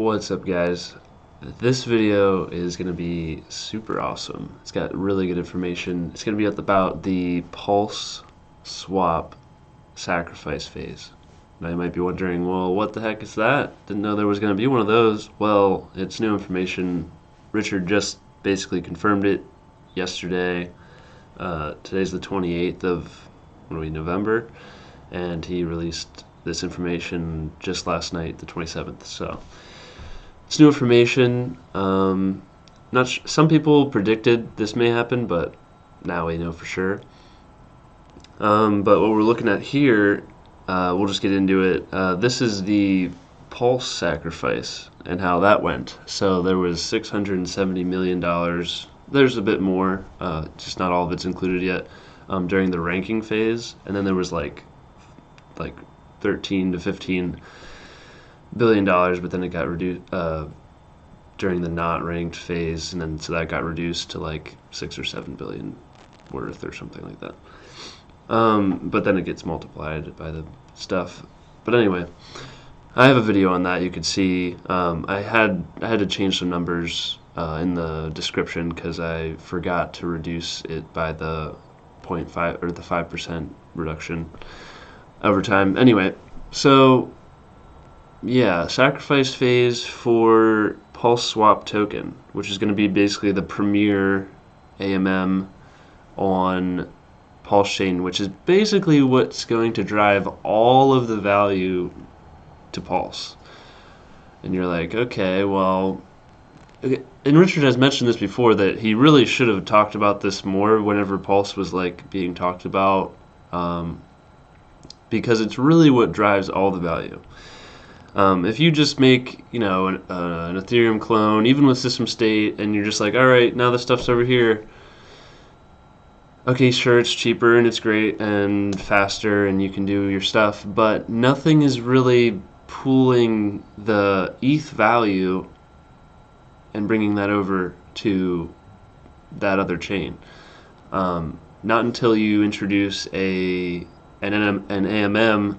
What's up, guys? This video is going to be super awesome. It's got really good information. It's going to be about the Pulseswap sacrifice phase. Now you might be wondering, well, what the heck is that? Didn't know there was going to be one of those. Well, it's new information. Richard just basically confirmed it yesterday. Today's the 28th of November, and he released this information just last night, the 27th. So it's new information. Some people predicted this may happen, but now we know for sure. But what we're looking at here, we'll just get into it. This is the Pulse sacrifice and how that went. So there was $670 million. There's a bit more, just not all of it's included yet, during the ranking phase, and then there was like 13 to 15 billion dollars, but then it got reduced during the not ranked phase, and then so that got reduced to like 6 or 7 billion worth or something like that. But then it gets multiplied by the stuff. But anyway, I have a video on that. You could see I had to change some numbers in the description because I forgot to reduce it by the 0.5 or the 5% reduction over time. Anyway, so yeah, sacrifice phase for Pulseswap token, which is going to be basically the premier AMM on Pulsechain, which is basically what's going to drive all of the value to Pulse. And you're like, okay, well, and Richard has mentioned this before, that he really should have talked about this more whenever Pulse was like being talked about, because it's really what drives all the value. If you just make, an Ethereum clone, even with system state, and you're just like, all right, now the stuff's over here. Okay, sure, it's cheaper and it's great and faster and you can do your stuff, but nothing is really pooling the ETH value and bringing that over to that other chain. Not until you introduce an AMM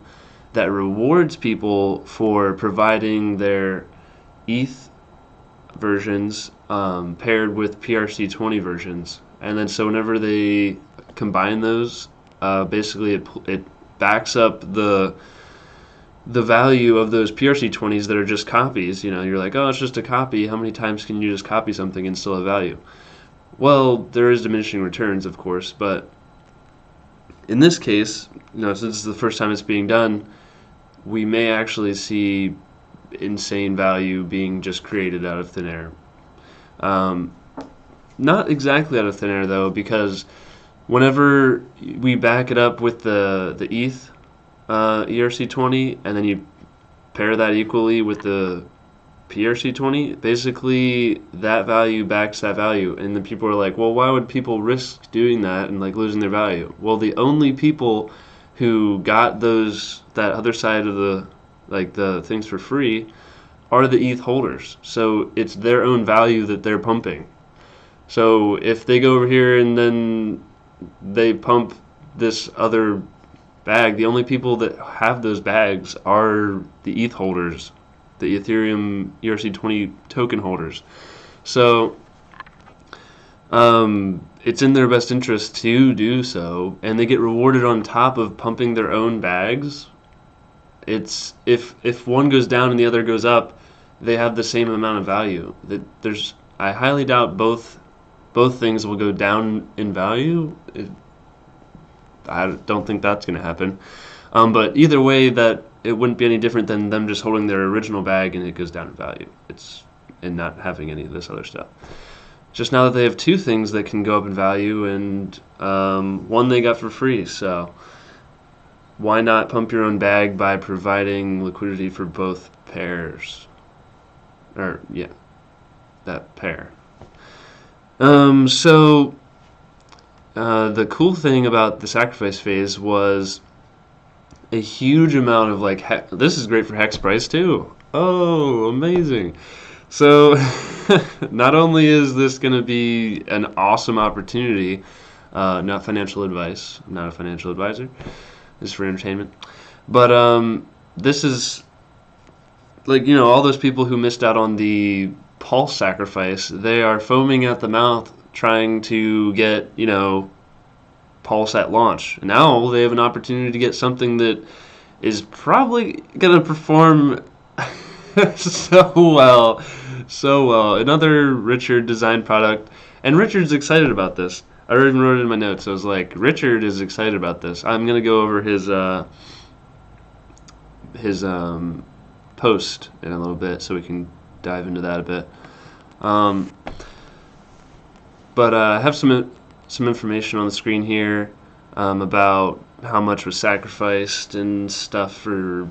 that rewards people for providing their ETH versions paired with PRC20 versions. And then so whenever they combine those, basically it backs up the value of those PRC20s that are just copies. You're like, oh, it's just a copy. How many times can you just copy something and still have value? Well, there is diminishing returns, of course, but in this case, since this is the first time it's being done, we may actually see insane value being just created out of thin air. Not exactly out of thin air, though, because whenever we back it up with the ETH ERC20, and then you pair that equally with the PRC20, basically that value backs that value. And then people are like, well, why would people risk doing that and like losing their value? Well, the only people who got that other side of the things for free are the ETH holders. So it's their own value that they're pumping. So if they go over here and then they pump this other bag, the only people that have those bags are the ETH holders, the Ethereum ERC20 token holders. So it's in their best interest to do so, and they get rewarded on top of pumping their own bags. It's if one goes down and the other goes up, they have the same amount of value. I highly doubt both things will go down in value. I don't think that's going to happen. But either way, that it wouldn't be any different than them just holding their original bag and it goes down in value. And not having any of this other stuff. Just now that they have two things that can go up in value, and one they got for free. So why not pump your own bag by providing liquidity for both pairs? Or yeah, that pair. So the cool thing about the sacrifice phase was a huge amount of this is great for hex price too. Oh, amazing. So not only is this going to be an awesome opportunity, not financial advice, I'm not a financial advisor, this is for entertainment, but this is like, all those people who missed out on the Pulse sacrifice, they are foaming at the mouth trying to get, Pulse at launch. And now they have an opportunity to get something that is probably going to perform so well. So well. Another Richard designed product. And Richard's excited about this. I even wrote it in my notes. I was like, Richard is excited about this. I'm going to go over his post in a little bit so we can dive into that a bit. But I have some information on the screen here about how much was sacrificed and stuff for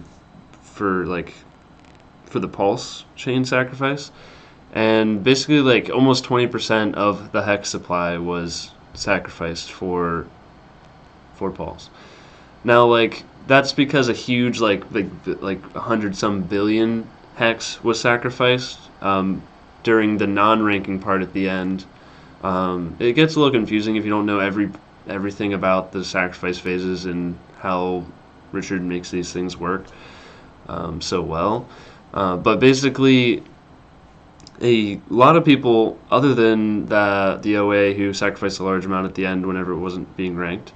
the Pulse chain sacrifice. And basically, like, almost 20% of the hex supply was sacrificed for Pulse. Now, like, that's because a huge, like 100-some billion hex was sacrificed during the non-ranking part at the end. It gets a little confusing if you don't know everything about the sacrifice phases and how Richard makes these things work so well. But basically, a lot of people, other than the OA who sacrificed a large amount at the end whenever it wasn't being ranked,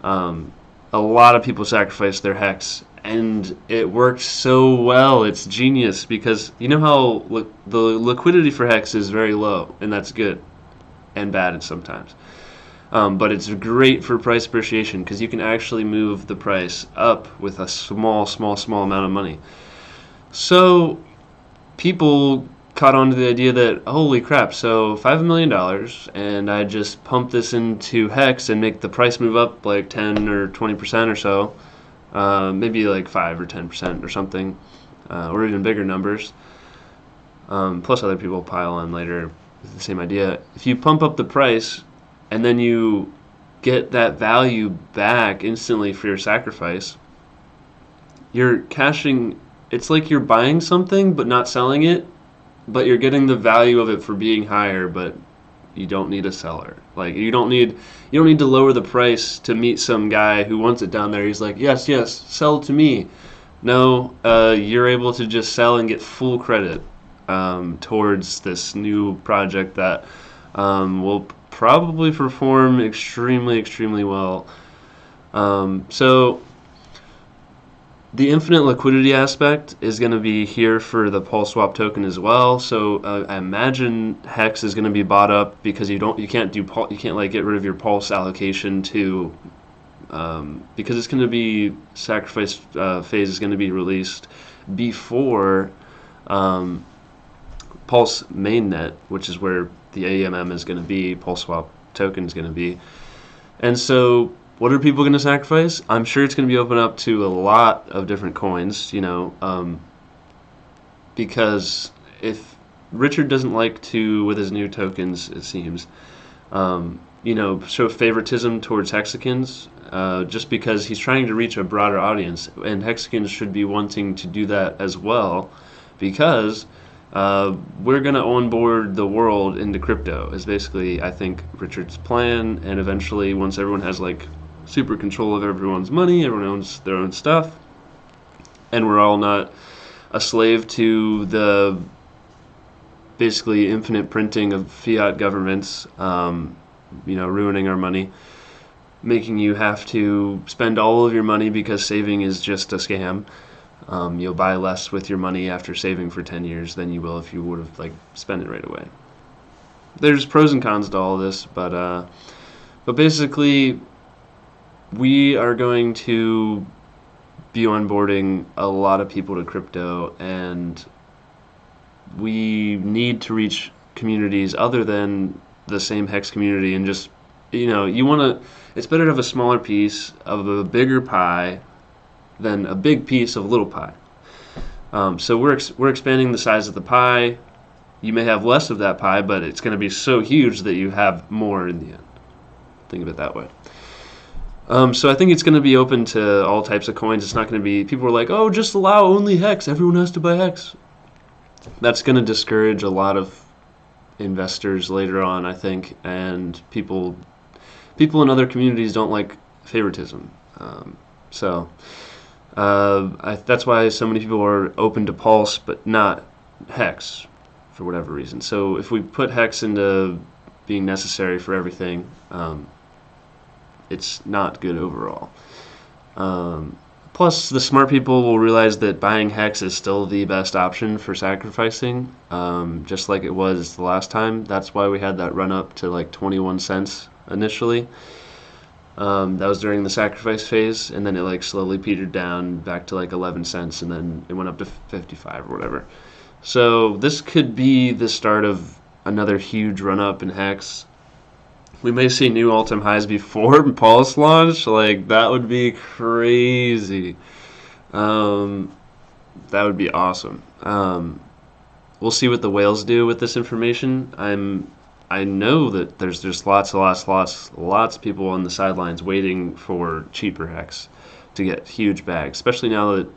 a lot of people sacrificed their hex, and it worked so well. It's genius, because you know how the liquidity for hex is very low, and that's good and bad sometimes. But it's great for price appreciation because you can actually move the price up with a small amount of money. So people caught on to the idea that, holy crap, so $5 million, and I just pump this into hex and make the price move up like 10 or 20% or so, maybe like 5 or 10% or something, or even bigger numbers, plus other people pile on later with the same idea. If you pump up the price and then you get that value back instantly for your sacrifice, you're cashing. It's like you're buying something but not selling it, but you're getting the value of it for being higher, but you don't need a seller. Like, you don't need to lower the price to meet some guy who wants it down there. He's like, yes, sell to me. No, you're able to just sell and get full credit towards this new project that will probably perform extremely well. So the infinite liquidity aspect is going to be here for the Pulseswap token as well. So I imagine Hex is going to be bought up because you can't like get rid of your Pulse allocation to because it's going to be sacrifice phase is going to be released before Pulse mainnet, which is where the AMM is going to be, Pulseswap token is going to be, and so. What are people going to sacrifice? I'm sure it's going to be open up to a lot of different coins, because if Richard doesn't like to, with his new tokens, it seems, show favoritism towards hexagons, just because he's trying to reach a broader audience, and hexagons should be wanting to do that as well, because we're going to onboard the world into crypto, is basically, I think, Richard's plan, and eventually, once everyone has, like, super control of everyone's money, everyone owns their own stuff, and we're all not a slave to the basically infinite printing of fiat governments, ruining our money, making you have to spend all of your money because saving is just a scam. You'll buy less with your money after saving for 10 years than you will if you would have spent it right away. There's pros and cons to all of this, but basically, we are going to be onboarding a lot of people to crypto, and we need to reach communities other than the same Hex community, and just, it's better to have a smaller piece of a bigger pie than a big piece of a little pie. So we're expanding the size of the pie. You may have less of that pie, but it's going to be so huge that you have more in the end. Think of it that way. So I think it's going to be open to all types of coins. It's not going to be, people are like, oh, just allow only Hex. Everyone has to buy Hex. That's going to discourage a lot of investors later on, I think, and people in other communities don't like favoritism. So That's why so many people are open to Pulse but not Hex for whatever reason. So if we put Hex into being necessary for everything, it's not good overall. Plus, the smart people will realize that buying Hex is still the best option for sacrificing, just like it was the last time. That's why we had that run up to like 21 cents initially. That was during the sacrifice phase, and then it like slowly petered down back to like 11 cents, and then it went up to 55 or whatever. So this could be the start of another huge run up in Hex. We may see new all-time highs before Pulse launch. Like, that would be crazy. That would be awesome. We'll see what the whales do with this information. I know that there's just lots of people on the sidelines waiting for cheaper Hex to get huge bags, especially now that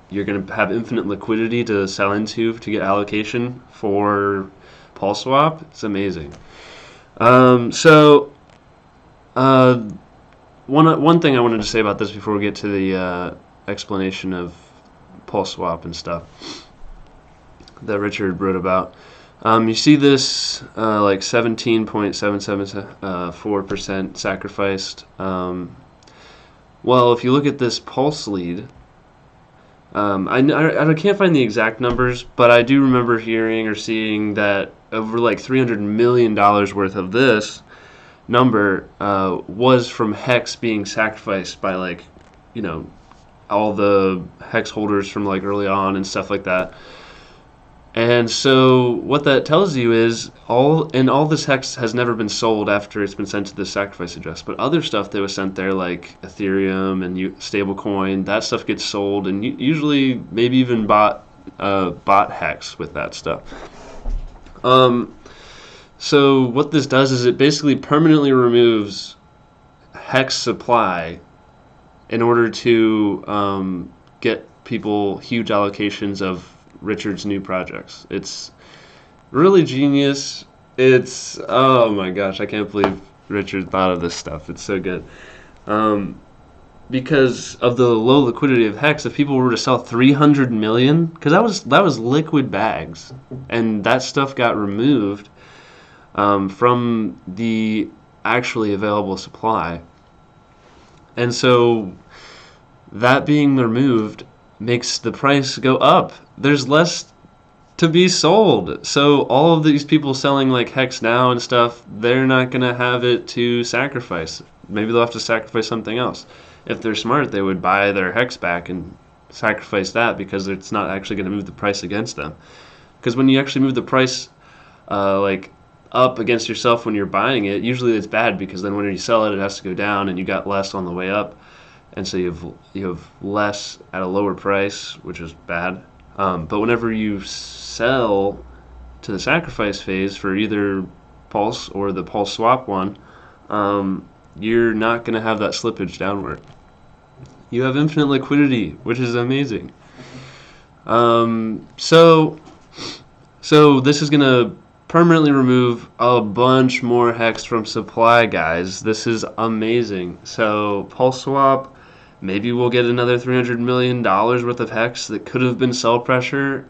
you're going to have infinite liquidity to sell into to get allocation for Pulseswap. It's amazing. One thing I wanted to say about this before we get to the explanation of Pulseswap and stuff that Richard wrote about. You see this like 17.774% sacrificed. Well, if you look at this Pulse lead, I can't find the exact numbers, but I do remember hearing or seeing that over like $300 million worth of this number was from Hex being sacrificed by like, all the Hex holders from like early on and stuff like that. And so what that tells you is all this Hex has never been sold after it's been sent to the sacrifice address, but other stuff that was sent there like Ethereum and stablecoin, that stuff gets sold and usually maybe even bought Hex with that stuff. So what this does is it basically permanently removes Hex supply in order to get people huge allocations of Richard's new projects. It's really genius. Oh my gosh, I can't believe Richard thought of this stuff. It's so good. Because of the low liquidity of Hex, if people were to sell 300 million, because that was liquid bags, and that stuff got removed from the actually available supply. And so that being removed makes the price go up. There's less to be sold. So all of these people selling like Hex now and stuff, they're not going to have it to sacrifice. Maybe they'll have to sacrifice something else. If they're smart, they would buy their Hex back and sacrifice that because it's not actually going to move the price against them. Because when you actually move the price like up against yourself when you're buying it, usually it's bad because then when you sell it, it has to go down and you got less on the way up. And so you have less at a lower price, which is bad. But whenever you sell to the sacrifice phase for either Pulse or the Pulseswap one, you're not going to have that slippage downward. You have infinite liquidity, which is amazing. So this is going to permanently remove a bunch more Hex from supply, guys. This is amazing. So Pulseswap, maybe we'll get another $300 million worth of Hex that could have been sell pressure,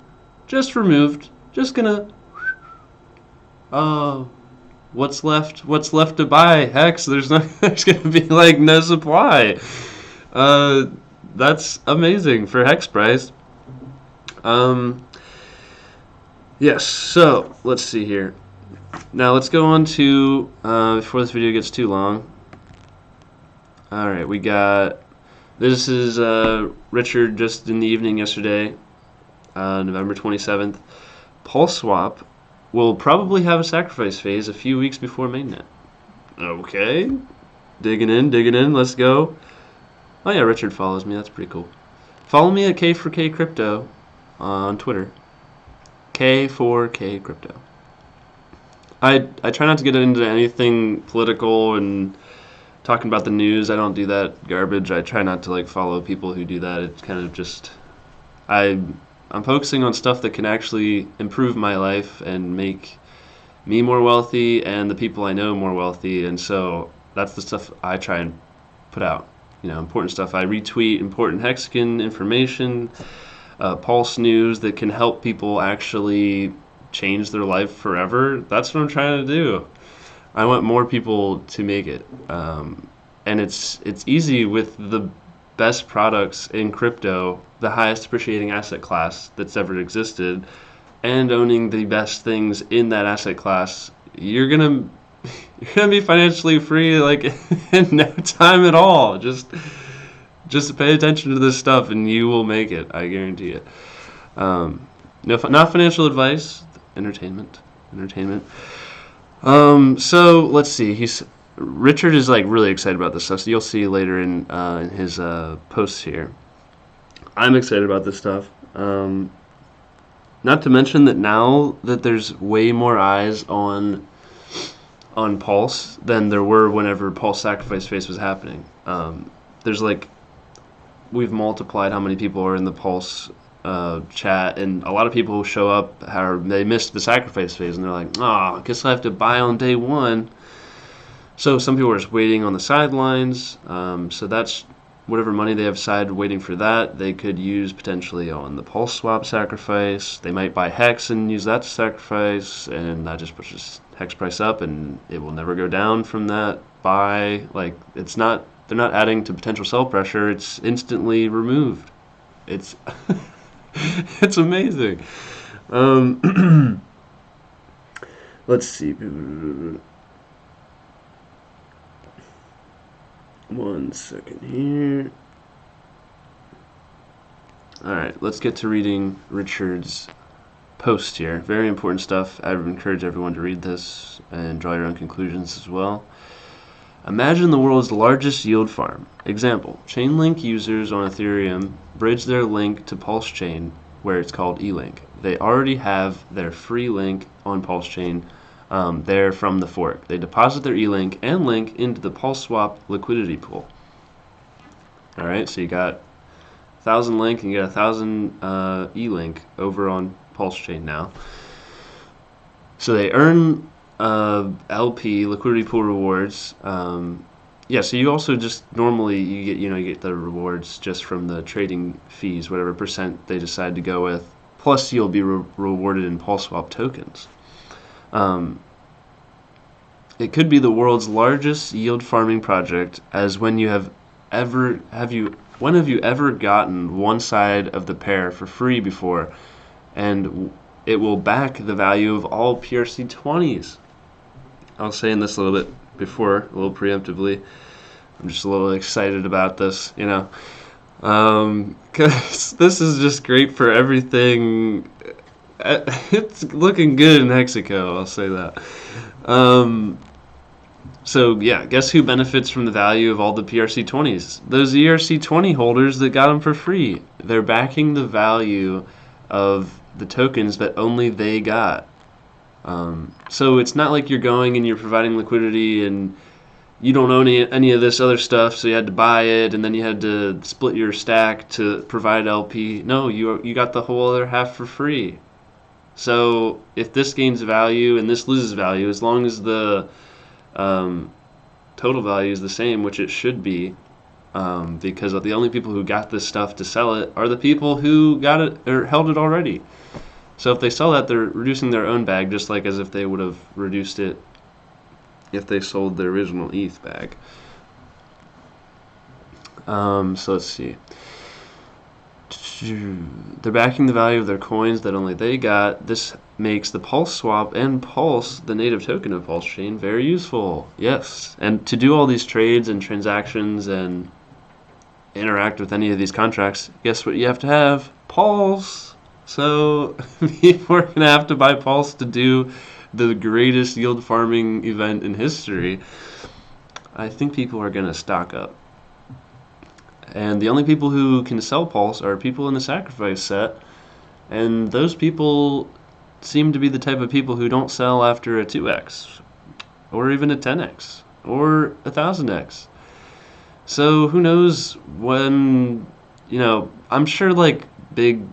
just removed. Just gonna, what's left to buy? Hex, there's gonna be like no supply. That's amazing for Hex price. Yes, so let's see here. Now let's go on to, before this video gets too long. Alright, this is Richard just in the evening yesterday, November 27th. Pulseswap will probably have a sacrifice phase a few weeks before mainnet. Okay, digging in, let's go. Oh yeah, Richard follows me, that's pretty cool. Follow me at K4K Crypto on Twitter. K4K Crypto. I try not to get into anything political and talking about the news. I don't do that garbage. I try not to like follow people who do that. It's kind of just I'm focusing on stuff that can actually improve my life and make me more wealthy and the people I know more wealthy, and so that's the stuff I try and put out. important stuff. I retweet important Hexagon information, Pulse news that can help people actually change their life forever. That's what I'm trying to do. I want more people to make it, and it's easy with the best products in crypto, the highest appreciating asset class that's ever existed, and owning the best things in that asset class. You're gonna be financially free like in no time at all. Just pay attention to this stuff, and you will make it. I guarantee it. No, not financial advice. Entertainment. So let's see. Richard is like really excited about this stuff. So you'll see later in his posts here. I'm excited about this stuff. Not to mention that now that there's way more eyes on Pulse than there were whenever Pulse sacrifice phase was happening. There's we've multiplied how many people are in the Pulse chat, and a lot of people show up they missed the sacrifice phase, and they're like, I guess I have to buy on day one. So some people are just waiting on the sidelines. So that's whatever money they have aside waiting for that, they could use potentially on the Pulseswap sacrifice. They might buy Hex and use that to sacrifice, and that just pushes Hex price up, and it will never go down from that buy. They're not adding to potential sell pressure. It's instantly removed. It's it's amazing. Let's see. 1 second here. Alright, let's get to reading Richard's post here. Very important stuff. I would encourage everyone to read this and draw your own conclusions as well. Imagine the world's largest yield farm. Example, Chainlink users on Ethereum bridge their link to Pulsechain, where it's called eLink. They already have their free link on Pulsechain there from the fork. They deposit their eLink and link into the Pulseswap liquidity pool. Alright, so you got 1,000 link and you got 1,000 eLink over on Pulsechain now. So they earn LP liquidity pool rewards. So you also just normally you get the rewards just from the trading fees, whatever percent they decide to go with. Plus you'll be rewarded in Pulseswap tokens. It could be the world's largest yield farming project, as when have you ever gotten one side of the pair for free before, and it will back the value of all PRC20s. I was saying this a little bit before, a little preemptively. I'm just a little excited about this, because this is just great for everything. It's looking good in Hexaco, I'll say that. Guess who benefits from the value of all the PRC20s? Those ERC20 holders that got them for free. They're backing the value of the tokens that only they got. So it's not like you're going and you're providing liquidity and you don't own any of this other stuff, so you had to buy it and then you had to split your stack to provide LP. No, you got the whole other half for free. So if this gains value and this loses value, as long as the total value is the same, which it should be, because the only people who got this stuff to sell it are the people who got it or held it already. So if they sell that, they're reducing their own bag, just like as if they would have reduced it if they sold the original ETH bag. So let's see. They're backing the value of their coins that only they got. This makes the Pulseswap and Pulse, the native token of Pulsechain, very useful. Yes, and to do all these trades and transactions and interact with any of these contracts, guess what you have to have? Pulse. So people are going to have to buy Pulse to do the greatest yield farming event in history. I think people are going to stock up. And the only people who can sell Pulse are people in the sacrifice set. And those people seem to be the type of people who don't sell after a 2x, or even a 10x, or a 1000x. So who knows when, I'm sure big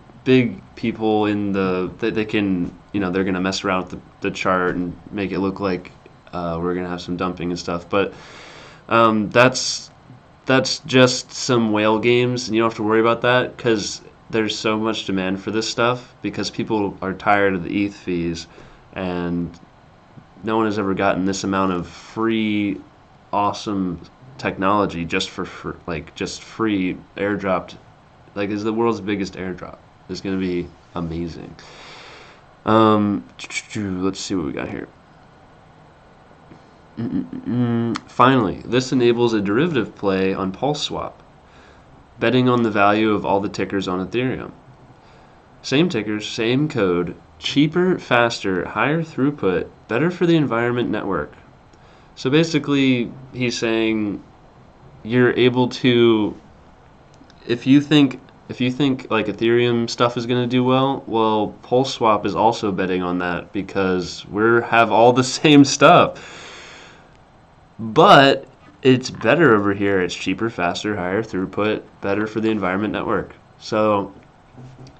people in they can, they're going to mess around with the chart and make it look like we're going to have some dumping and stuff. But that's that's just some whale games, and you don't have to worry about that because there's so much demand for this stuff because people are tired of the ETH fees, and no one has ever gotten this amount of free, awesome technology just for like just free airdropped. Like, is the world's biggest airdrop. It's going to be amazing. Let's see what we got here. Finally, this enables a derivative play on Pulseswap, betting on the value of all the tickers on Ethereum. Same tickers, same code, cheaper, faster, higher throughput, better for the environment network. So basically, he's saying you're able to, if you think like Ethereum stuff is going to do well, Pulseswap is also betting on that because we have all the same stuff. But it's better over here. It's cheaper, faster, higher throughput, better for the environment network. So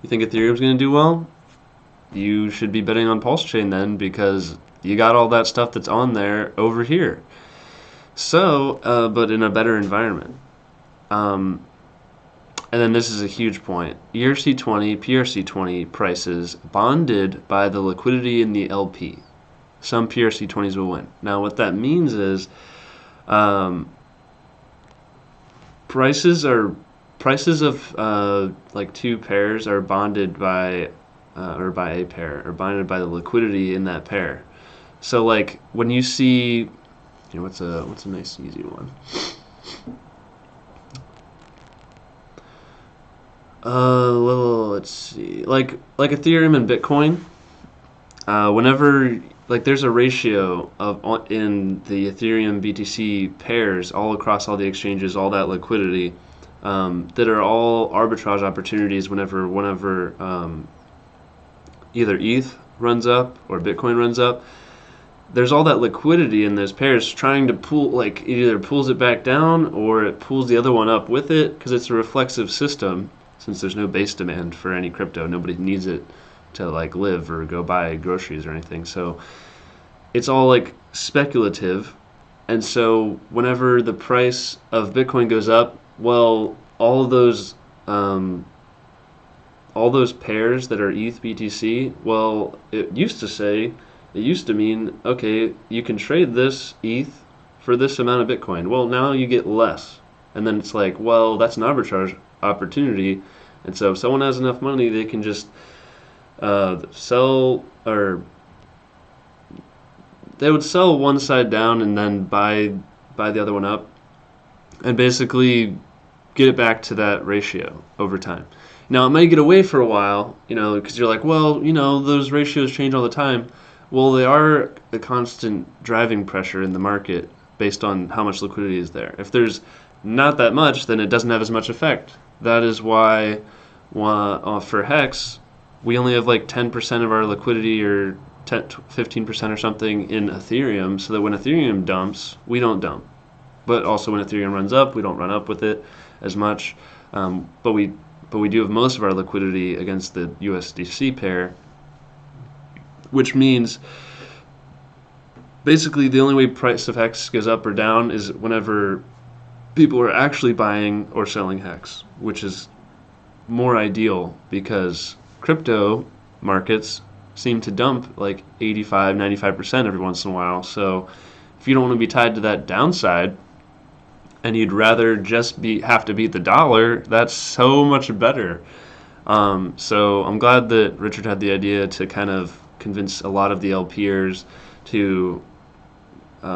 you think Ethereum's going to do well? You should be betting on Pulsechain then because you got all that stuff that's on there over here. So, but in a better environment. And then this is a huge point. ERC20, PRC20 prices bonded by the liquidity in the LP. Some PRC20s will win. Now, what that means is prices of like two pairs are bonded by or by a pair, or bonded by the liquidity in that pair. So like when you see, what's a nice easy one? Let's see, like Ethereum and Bitcoin. Whenever like there's a ratio of in the Ethereum BTC pairs all across all the exchanges, all that liquidity, that are all arbitrage opportunities whenever either ETH runs up or Bitcoin runs up. There's all that liquidity in those pairs trying to pull, like it either pulls it back down or it pulls the other one up with it because it's a reflexive system. Since there's no base demand for any crypto, nobody needs it to like live or go buy groceries or anything. So it's all like speculative. And so whenever the price of Bitcoin goes up, well, all those pairs that are ETH BTC, well, it used to mean, okay, you can trade this ETH for this amount of Bitcoin. Well, now you get less. And then it's like, well, that's an arbitrage opportunity. And so if someone has enough money, they can just sell, or they would sell one side down and then buy the other one up and basically get it back to that ratio over time. Now, it might get away for a while, because you're like, well, those ratios change all the time. Well, they are a constant driving pressure in the market based on how much liquidity is there. If there's not that much, then it doesn't have as much effect. That is why for Hex, we only have like 10% of our liquidity or 15% or something in Ethereum, so that when Ethereum dumps, we don't dump. But also when Ethereum runs up, we don't run up with it as much. But we do have most of our liquidity against the USDC pair, which means basically the only way price of Hex goes up or down is whenever people are actually buying or selling Hex, which is more ideal because crypto markets seem to dump like 85-95% every once in a while. So if you don't want to be tied to that downside and you'd rather just have to beat the dollar, that's so much better. So I'm glad that Richard had the idea to kind of convince a lot of the LPers to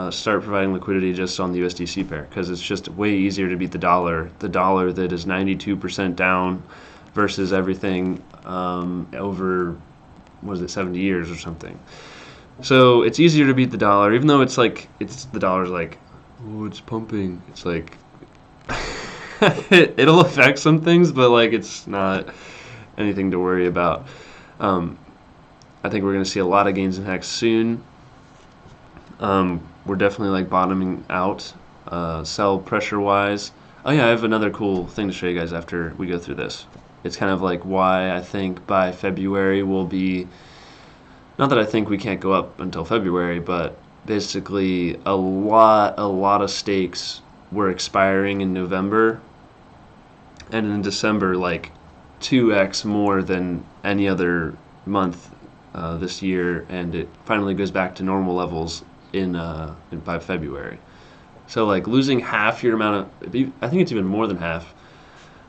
start providing liquidity just on the USDC pair, because it's just way easier to beat the dollar that is 92% down versus everything over, 70 years or something. So it's easier to beat the dollar, even though the dollar's like, oh, it's pumping. It's like it'll affect some things, but like it's not anything to worry about. I think we're going to see a lot of gains in Hex soon. We're definitely like bottoming out, sell pressure wise. Oh yeah, I have another cool thing to show you guys after we go through this. It's kind of like why I think by February we'll be, not that I think we can't go up until February, but basically a lot of stakes were expiring in November, and in December, like 2x more than any other month this year, and it finally goes back to normal levels by February. So like losing half your amount of, I think it's even more than half.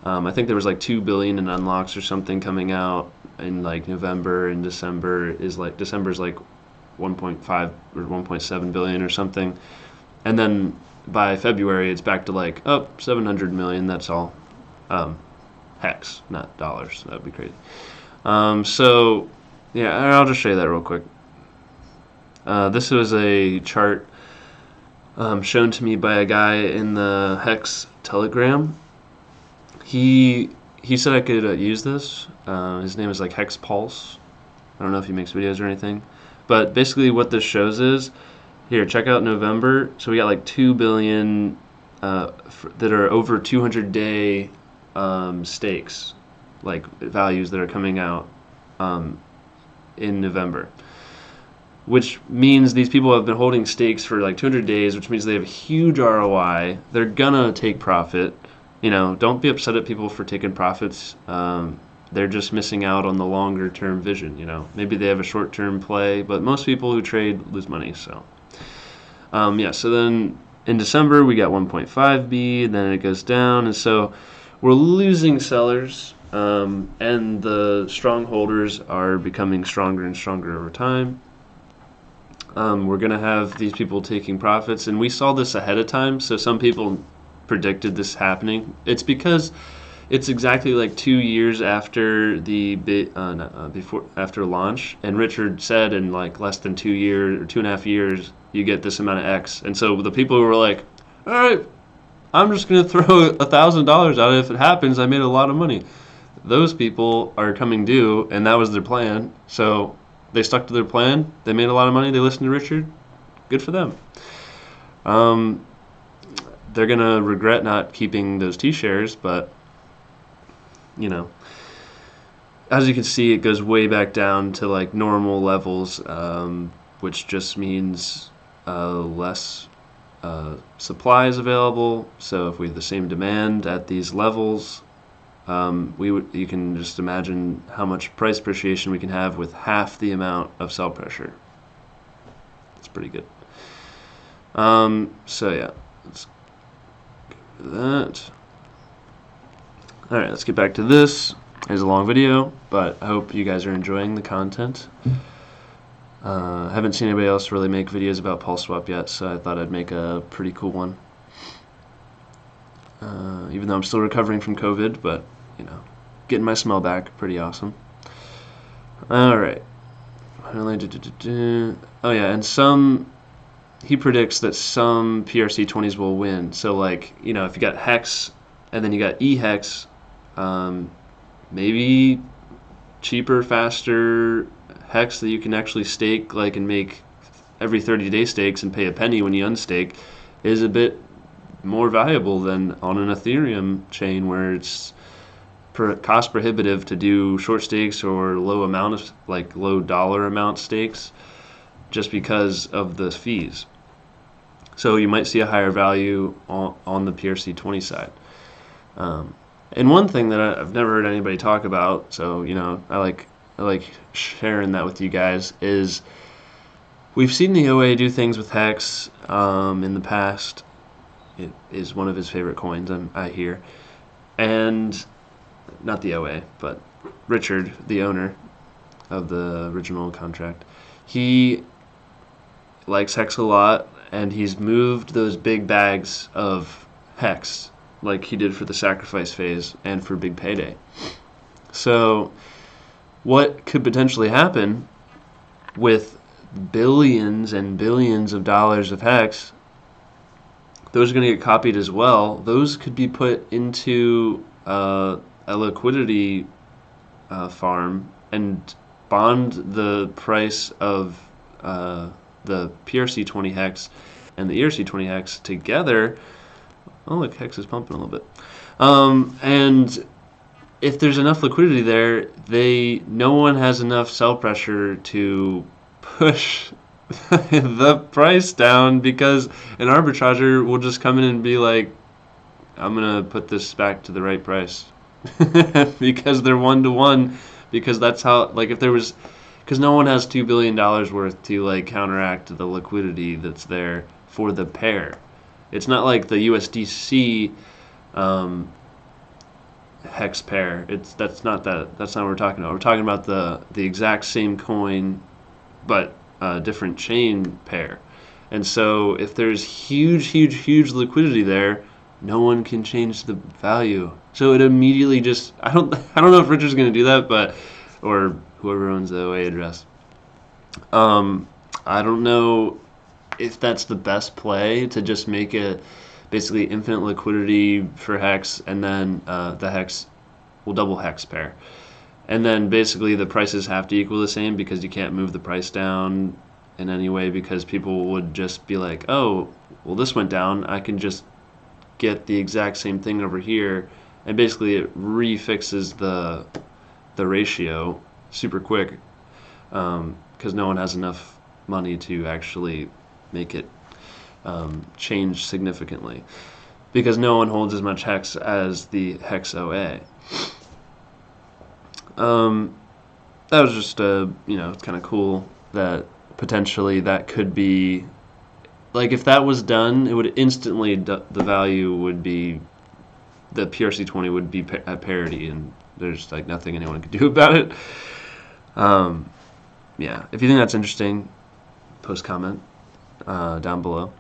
I think there was like 2 billion in unlocks or something coming out in like November, and December's like 1.5 or 1.7 billion or something, and then by February it's back to like 700 million. That's all. Hex, not dollars. That would be crazy. So yeah, I'll just show you that real quick. This was a chart shown to me by a guy in the Hex Telegram. He said I could use this. His name is like Hex Pulse. I don't know if he makes videos or anything, but basically what this shows is, here, check out November. So we got like 2 billion that are over 200-day stakes, like values that are coming out in November, which means these people have been holding stakes for like 200 days, which means they have a huge ROI. They're gonna take profit. Don't be upset at people for taking profits. They're just missing out on the longer term vision. Maybe they have a short term play, but most people who trade lose money. So so then in December we got 1.5B, then it goes down, and so we're losing sellers, and the strong holders are becoming stronger and stronger over time. We're going to have these people taking profits, and we saw this ahead of time, so some people predicted this happening. It's because it's exactly like 2 years after after launch, and Richard said in like less than 2 years or 2.5 years you get this amount of X, and so the people who were like, all right, I'm just going to throw $1,000 out. If it happens, I made a lot of money. Those people are coming due, and that was their plan. So they stuck to their plan. They made a lot of money. They listened to Richard. Good for them. They're going to regret not keeping those T-shares, but, as you can see, it goes way back down to like normal levels, which just means less supply is available. So if we have the same demand at these levels, you can just imagine how much price appreciation we can have with half the amount of sell pressure. It's pretty good. So yeah, let's go to that. All right, let's get back to this. It's a long video, but I hope you guys are enjoying the content. I haven't seen anybody else really make videos about Pulseswap yet, so I thought I'd make a pretty cool one. Even though I'm still recovering from COVID, but, getting my smell back, pretty awesome. Alright. Oh yeah, and he predicts that some PRC20s will win. So like, if you got Hex, and then you got eHex, maybe cheaper, faster Hex that you can actually stake, like, and make every 30-day stakes and pay a penny when you unstake, is a bit more valuable than on an Ethereum chain where it's cost prohibitive to do short stakes or low dollar amount stakes just because of the fees. So you might see a higher value on the PRC20 side. And one thing that I've never heard anybody talk about, so I like sharing that with you guys, is we've seen the OA do things with Hex in the past. It is one of his favorite coins, I hear. And not the OA, but Richard, the owner of the original contract, he likes Hex a lot, and he's moved those big bags of Hex like he did for the sacrifice phase and for Big Payday. So what could potentially happen with billions and billions of dollars of Hex? Those are going to get copied as well. Those could be put into a liquidity farm and bond the price of the PRC20 Hex and the ERC20 Hex together. Oh, look, Hex is pumping a little bit. And if there's enough liquidity there, no one has enough sell pressure to push the price down because an arbitrager will just come in and be like, I'm gonna put this back to the right price because they're 1 to 1. Because that's how, like, if there was, because no one has $2 billion worth to like counteract the liquidity that's there for the pair. It's not like the USDC hex pair. That's not that. That's not what we're talking about. We're talking about the exact same coin, but different chain pair. And so if there's huge liquidity there, no one can change the value. So it immediately just I don't know if Richard's going to do that, but or whoever owns the OA address. I don't know if that's the best play to just make it basically infinite liquidity for hex, and then the hex will double hex pair. And then basically the prices have to equal the same because you can't move the price down in any way because people would just be like, oh, well, this went down. I can just get the exact same thing over here. And basically it refixes the ratio super quick because no one has enough money to actually make it change significantly because no one holds as much hex as the hex OA. That was just it's kind of cool that potentially that could be, like, if that was done, it would instantly, the value would be, the PRC20 would be at parity, and there's like nothing anyone could do about it. Yeah, if you think that's interesting, post comment down below.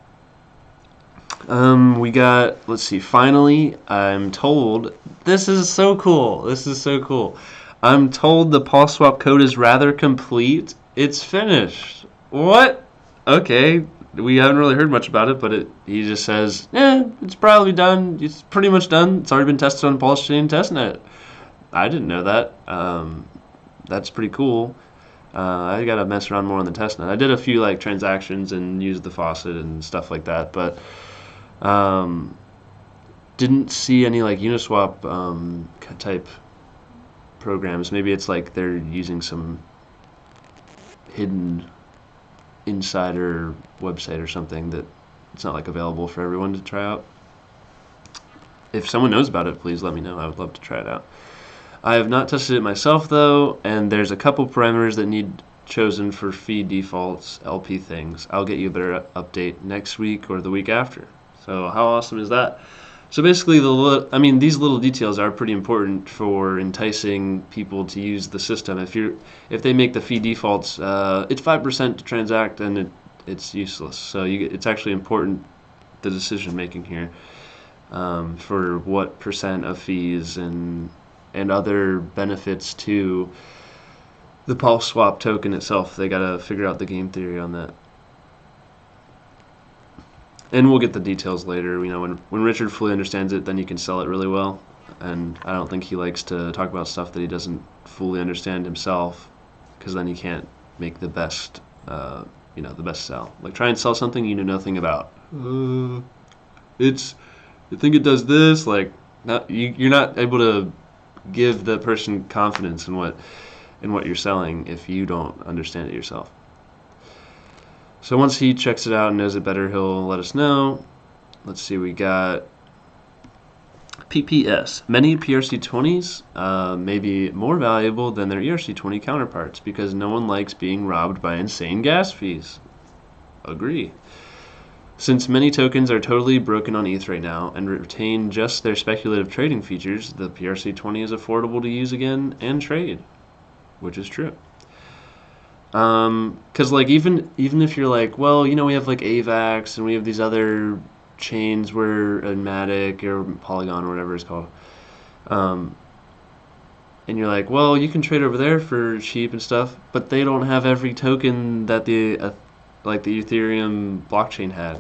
We got, let's see, finally, I'm told, this is so cool. I'm told the Pulseswap code is rather complete. It's finished. What? Okay, we haven't really heard much about it, but he just says, it's probably done. It's pretty much done. It's already been tested on Pulsechain testnet. I didn't know that. That's pretty cool. I gotta mess around more on the testnet. I did a few like transactions and used the faucet and stuff like that, but didn't see any like Uniswap type programs. Maybe it's like they're using some hidden insider website or something that it's not like available for everyone to try out. If someone knows about it, please let me know. I would love to try it out. I have not tested it myself though, and there's a couple parameters that need chosen for fee defaults, LP things. I'll get you a better update next week or the week after. So how awesome is that? So basically, these little details are pretty important for enticing people to use the system. If they make the fee defaults, it's 5% to transact, and it's useless. So it's actually important, the decision making here, for what percent of fees and other benefits to the Pulseswap token itself. They gotta figure out the game theory on that. And we'll get the details later. When Richard fully understands it, then he can sell it really well. And I don't think he likes to talk about stuff that he doesn't fully understand himself, because then he can't make the best, the best sell. Like, try and sell something you know nothing about. You think it does this? Like, you're not able to give the person confidence in what you're selling if you don't understand it yourself. So once he checks it out and knows it better, he'll let us know. Let's see, we got PPS. Many PRC20s may be more valuable than their ERC20 counterparts because no one likes being robbed by insane gas fees. Agree. Since many tokens are totally broken on ETH right now and retain just their speculative trading features, the PRC20 is affordable to use again and trade, which is true. Because like even if you're like, well, we have like AVAX and we have these other chains where Matic or Polygon or whatever it's called, and you're like, well, you can trade over there for cheap and stuff, but they don't have every token that the Ethereum blockchain had,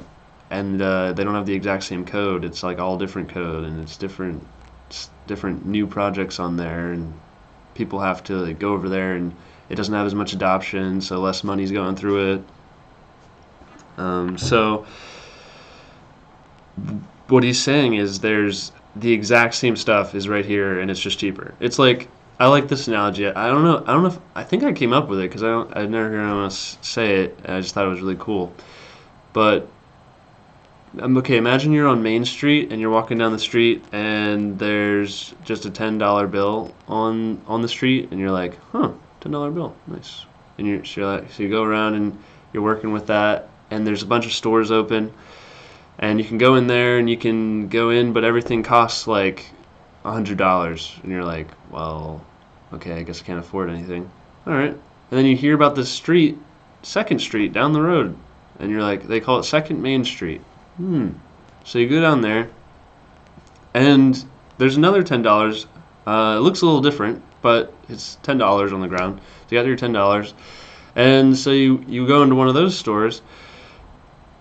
and they don't have the exact same code. It's like all different code, and it's different new projects on there, and people have to like go over there, and it doesn't have as much adoption, so less money's going through it. So what he's saying is there's the exact same stuff is right here, and it's just cheaper. It's like, I like this analogy. I don't know. I don't know if I think I came up with it because I never heard anyone else say it. And I just thought it was really cool. But okay, imagine you're on Main Street and you're walking down the street and there's just a $10 bill on the street and you're like, huh, $10 bill, nice. And so you go around and you're working with that and there's a bunch of stores open and you can go in there and you can go in, but everything costs like $100 and you're like, well, okay, I guess I can't afford anything. All right, and then you hear about this street, Second Street down the road, and you're like, they call it Second Main Street. So you go down there, and there's another $10. It looks a little different, but it's $10 on the ground. So you got your $10, and so you go into one of those stores.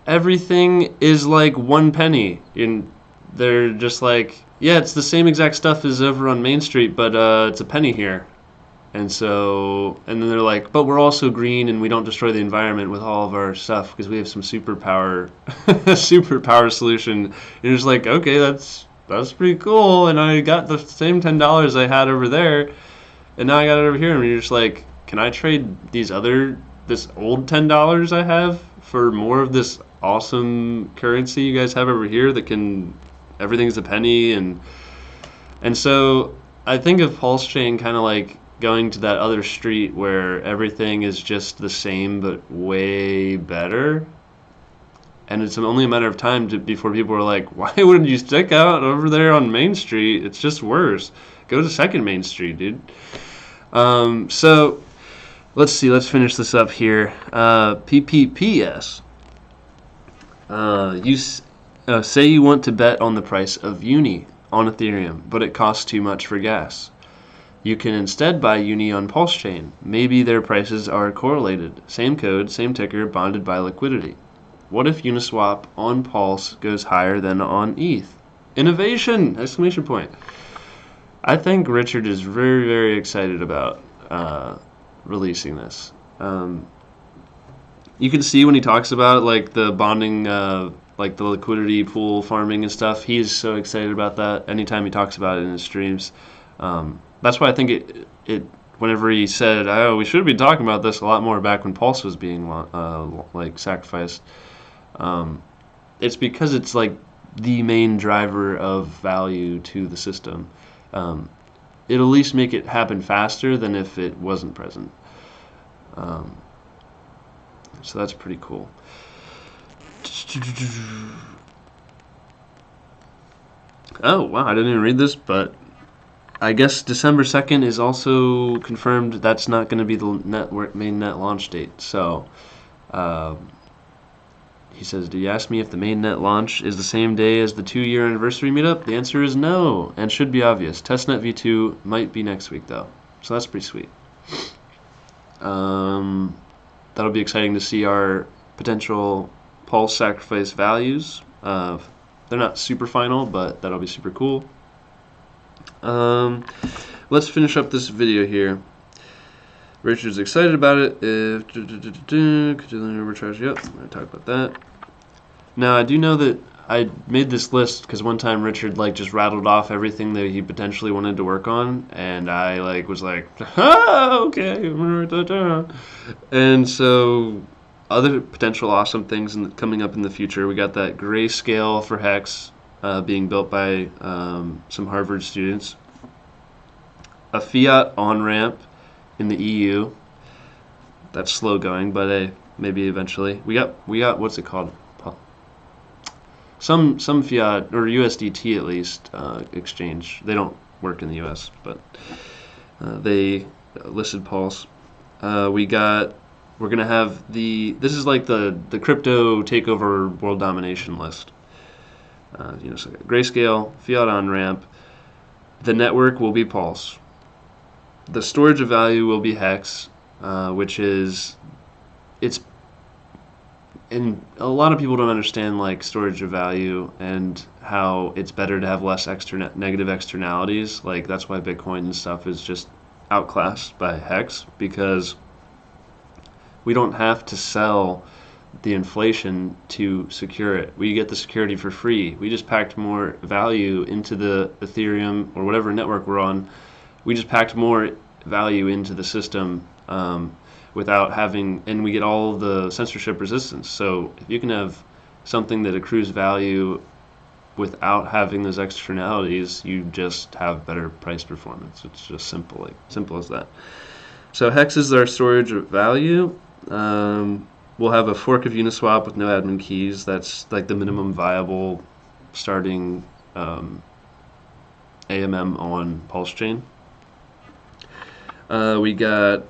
Everything is like 1 penny, and they're just like, yeah, it's the same exact stuff as over on Main Street, but it's a penny here. And then they're like, but we're also green and we don't destroy the environment with all of our stuff because we have some superpower solution. And you're just like, okay, that's pretty cool. And I got the same $10 I had over there, and now I got it over here. And you're just like, can I trade this old $10 I have for more of this awesome currency you guys have over here everything's a penny? And so I think of Pulsechain kind of like going to that other street where everything is just the same but way better, and it's only a matter of time before people are like, why wouldn't you stick out over there on Main Street? It's just worse. Go to Second Main Street, dude. So let's finish this up here. PPPS. Say you want to bet on the price of Uni on Ethereum, but it costs too much for gas. You can instead buy Uni on Pulsechain. Maybe their prices are correlated. Same code, same ticker, bonded by liquidity. What if Uniswap on Pulse goes higher than on ETH? Innovation! Exclamation point. I think Richard is very, very excited about releasing this. You can see when he talks about it, like the bonding, like the liquidity pool farming and stuff. He is so excited about that anytime he talks about it in his streams. That's why I think it whenever he said, oh, we should be talking about this a lot more back when Pulse was being like sacrificed. It's because it's like the main driver of value to the system. It'll at least make it happen faster than if it wasn't present. So that's pretty cool. Oh, wow, I didn't even read this, but I guess December 2nd is also confirmed. That's not going to be the mainnet launch date. So he says, do you ask me if the mainnet launch is the same day as the 2-year anniversary meetup? The answer is no, and should be obvious. Testnet V2 might be next week, though. So that's pretty sweet. That'll be exciting to see our potential Pulse sacrifice values. They're not super final, but that'll be super cool. Let's finish up this video here. Richard's excited about it. Arbitrage. Yep, I'm going to talk about that. Now, I do know that I made this list because one time Richard just rattled off everything that he potentially wanted to work on, and I was like, okay, I'm gonna write that down. And so, other potential awesome things coming up in the future. We got that grayscale for Hex being built by some Harvard students. A fiat on-ramp in the EU. That's slow going, but maybe eventually. We got what's it called? Some fiat or USDT at least exchange. They don't work in the US, but they listed Pulse. We're gonna have this is like the crypto takeover world domination list. So grayscale, fiat on ramp. The network will be Pulse. The storage of value will be Hex, which is and a lot of people don't understand storage of value and how it's better to have less negative externalities. That's why Bitcoin and stuff is just outclassed by Hex, because we don't have to sell the inflation to secure it. We get the security for free. We just packed more value into the Ethereum or whatever network we're on we just packed more value into the system without having, and we get all the censorship resistance. So if you can have something that accrues value without having those externalities, you just have better price performance. It's just simple as that. So Hex is our storage of value. We'll have a fork of Uniswap with no admin keys. That's like the minimum viable starting AMM on Pulsechain. We got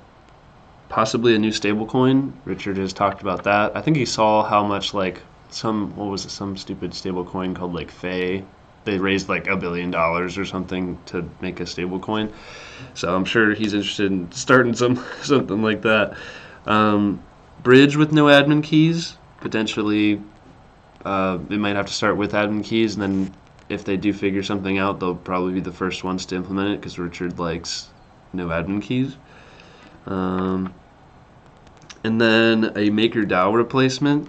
possibly a new stablecoin. Richard has talked about that. I think he saw how much some stupid stablecoin called like Faye. They raised like $1 billion or something to make a stablecoin. So I'm sure he's interested in starting something like that. Bridge with no admin keys. Potentially, it might have to start with admin keys, and then if they do figure something out, they'll probably be the first ones to implement it because Richard likes no admin keys. And then a MakerDAO replacement.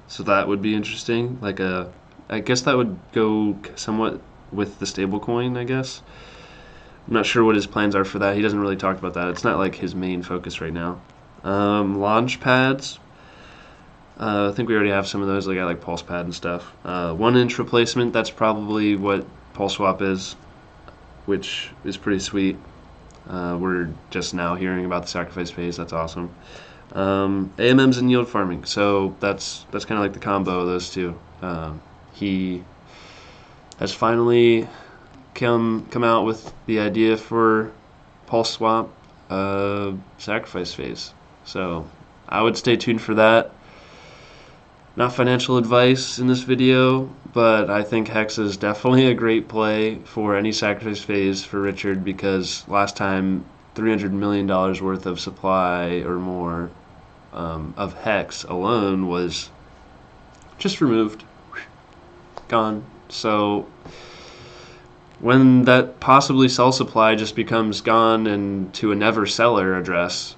So that would be interesting. I guess that would go somewhat with the stablecoin, I guess. I'm not sure what his plans are for that. He doesn't really talk about that. It's not like his main focus right now. Launch pads. I think we already have some of those. I got like PulsePad and stuff. 1-inch replacement. That's probably what Pulseswap is, which is pretty sweet. We're just now hearing about the sacrifice phase. That's awesome. AMMs and yield farming. So that's kind of like the combo of those two. He has finally come out with the idea for Pulseswap sacrifice phase. So I would stay tuned for that. Not financial advice in this video, but I think Hex is definitely a great play for any sacrifice phase for Richard, because last time $300 million worth of supply or more of Hex alone was just removed, gone. So when that possibly sell supply just becomes gone and to a never seller address,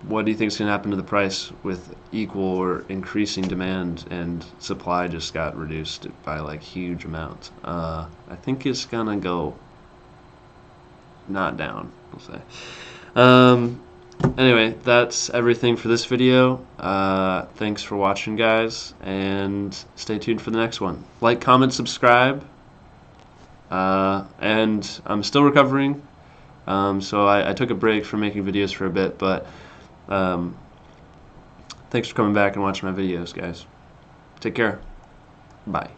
what do you think is going to happen to the price with equal or increasing demand and supply just got reduced by like huge amounts? I think it's going to go not down, we'll say. Anyway, that's everything for this video. Thanks for watching, guys, and stay tuned for the next one. Like, comment, subscribe. And I'm still recovering, so I took a break from making videos for a bit, but thanks for coming back and watching my videos, guys. Take care. Bye.